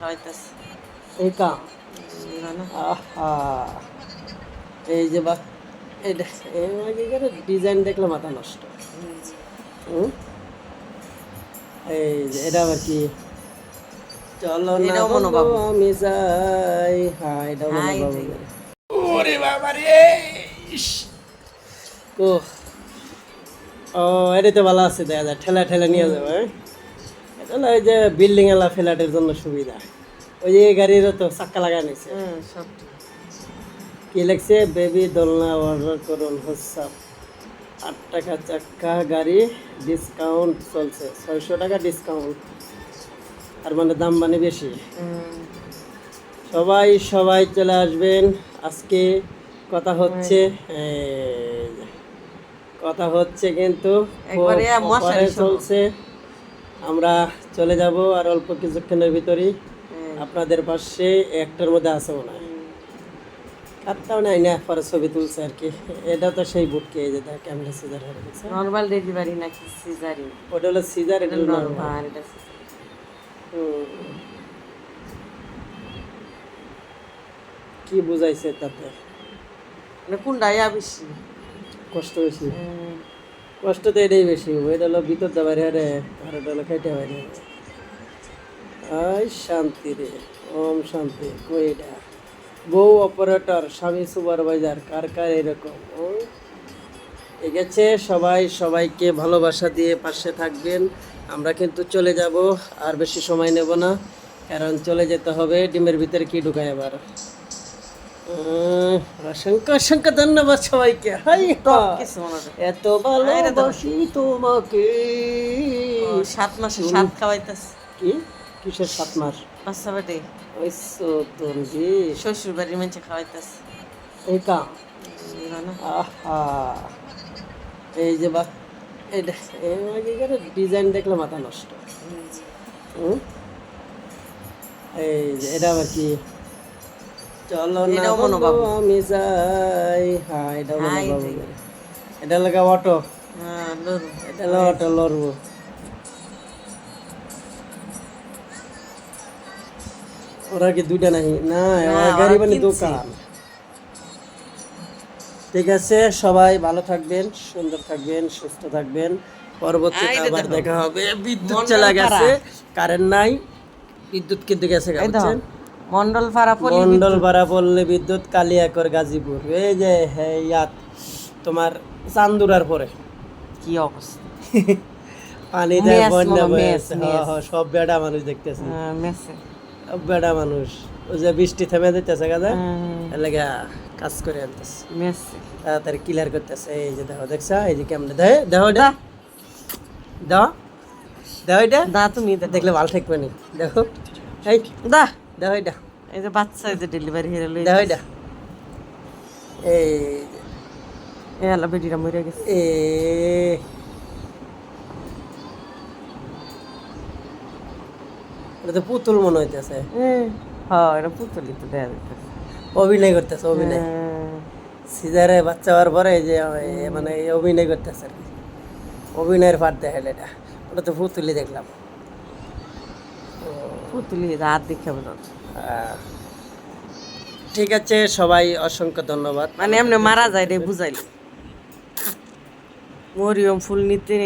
হইতাছে এই কা না আহা এই যে বা এটা ডিজাইন দেখলে মাথা নষ্ট। হুম, এই যে এটা আবার কি? চলো না এটাও বন্ধু মনোবাবু। আমি যাই। হ্যাঁ এটা হাই মনোবাবু। রে। ওরে বাবা রে, ইস। ও ও এটা তো ভালো আছে, দেখা যায় ঠেলা ঠেলা নিয়ে যাবে। এটা হলো ওই যে বিল্ডিং এলা ফ্ল্যাটের জন্য সুবিধা। ওই যে গাড়িরও তো চাক্কা লাগা নিছে। সব কি লিখছে? বেবি দোলনা অর্ডার করুন হোয়াটসঅ্যাপ। 8 টাকা চাক্কা গাড়ি ডিসকাউন্ট চলছে, 600 টাকা ডিসকাউন্ট। আর মানে দাম মানে বেশি। সবাই সবাই চলে আসবেন আজকে। কথা হচ্ছে কথা হচ্ছে কিন্তু একবারে মশারি সহ। চলছে। আমরা চলে যাব আর অল্প কিছুক্ষণের ভিতরেই আপনাদের পাশে। একটার মধ্যে আছে মনে হয়, কাটটাও নাই না, পরে ছবি তুলছে আর কি। এটা তো সেই বুটকে, এই যে দেখ ক্যামেরা সিজার হয়ে গেছে। নরমাল ডেলিভারি নাকি সিজারি? ওটা হলো সিজার, এটা হলো নরমাল। নরমাল এটা সিজারি। কি বুঝাইছে তাতে? মানে কোনটা ইয়া বেশি? কষ্ট বেশি। কষ্ট তো এটাই বেশি। এটা হলো ভিতর দা বাইরে রে, আর এটা হলো খাইতে বাইরে। আই শান্তি রে, ওম শান্তি। কই এটা? বউ অপারেটর, স্বামী সুপারভাইজার, কার কার এরকম। ও এগেছে। সবাই সবাইকে ভালোবাসা দিয়ে পাশে থাকবেন। আমরা কিন্তু চলে যাব, আর বেশি সময় নেব না, কারণ চলে যেতে হবে। ডিমের ভিতরে কি ঢুকায় আবার। অসংখ্য অসংখ্য ধন্যবাদ সবাইকে। হাই কিছু মনে হয়। এত ভালোবাসি তোমাকে। 7 মাসে 7 খাওয়াইতাছে। কি কিসের 7 মাস? বাচ্চা বেটে ওই তোরজি শ্বশুর বাড়ির মানুষে খাওয়াইতাছে। এই কা না আহা এই যে বা এটা ডিজাইন দেখলে মাথা নষ্ট। হুম, এই যে এটা আবার কি? চলো না এটাও বন্ধু মনোবাবু। আমি যাই। হ্যাঁ এটা হাই মনোবাবু। রে। এটা লাগা অটো, লরু এটা হলো অটো লড়বো। ওরা কি দুইটা নাকি? না, ওরা গাড়ি মানে কিনছে। দোকান। ঠিক আছে, সবাই ভালো থাকবেন, সুন্দর থাকবেন, সুস্থ থাকবেন। পরবর্তীতে এইটা আবার দেখো। দেখা হবে। বিদ্যুৎ মন্ডল চলে গেছে, পাড়া। কারেন্ট নাই। বিদ্যুৎ কিন্তু গেছে, এই তো বুঝছেন? মন্ডল পাড়া পল্লী মন্ডল বিদ্যুৎ। পাড়া পড়লে বিদ্যুৎ, কালিয়াকর গাজীপুর। এই যে ইয়াত তোমার চান্দুরার পরে কি অবস্থা? পানি দেয়, মেস বন্যা মনে, মেস, বয়েছে। মেস। সব বেড়া মানুষ দেখতেছি, মেসে সব বেড়া মানুষ। ওই যে বৃষ্টি থেমে যেতেছে গাদা, এলাকা কাজ করে আনতেছে, মেসে তাড়াতাড়ি ক্লিয়ার করতেছে। এই যে দেখো, দেখছা? এই যে কেমনে দেয়, দেখো এটা, দাও দাও এটা। দা তুমি দেখলে ভালো থাকবে নি। দেখো এই দা দেখো এটা, এই যে বাচ্চা এই যে ডেলিভারি হেরে লই দেখো এটা। এই এ আলা বেটিরা মরে গেছে। এ এটা তো পুতুল মনে হইতেছে। হ্যাঁ এটা পুতুলি তো দেয়া যাইতেছে। অভিনয় করতেছে, অভিনয়। সিজারে বাচ্চা হওয়ার পরে এই যে মানে এই অভিনয় করতেছে আর কি। অভিনয়ের পাঠ দেখাইল এটা। ওটা তো পুতুলি দেখলাম। পুতুলি রাত দেখে বলো। ঠিক আছে, সবাই অসংখ্য ধন্যবাদ। মানে এমনি মারা যায় রে বুঝাইলো। মরিয়ম ফুল নিতে